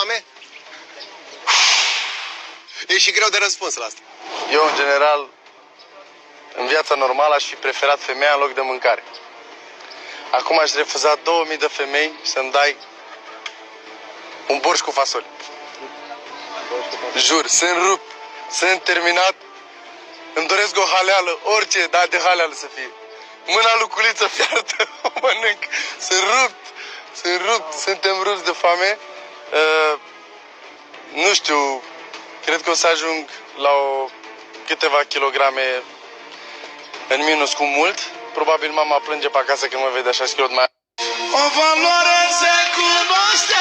foame? E și greu de răspuns la asta. Eu, în general, în viața normală aș fi preferat femeia în loc de mâncare. Acum aș refuza 2000 de femei să-mi dai un borș cu fasole. Jur, sunt rupt, sunt terminat. Îmi doresc o haleală, orice, dar de haleală să fie. Mâna lui Culiță fiartă, o mănânc. Sunt rupt, suntem rupți de foame. Nu știu, cred că o să ajung la câteva kilograme în minus cu mult. Probabil mama plânge pe acasă când mă vede așa schilot mai... O valoare se cunoaște.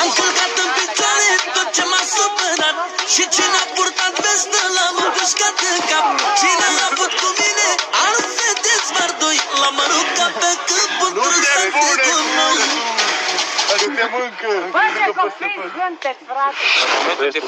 Am călcat în picioare tot ce m-a supărat și ce n-a purtat vestă l-am împușcat în cap. Cine l-a avut cu mine, al vedeți mardoi, l-am aruncat pe câmp într-un sat de gunoi. Bă, ce copii sunteți, frate!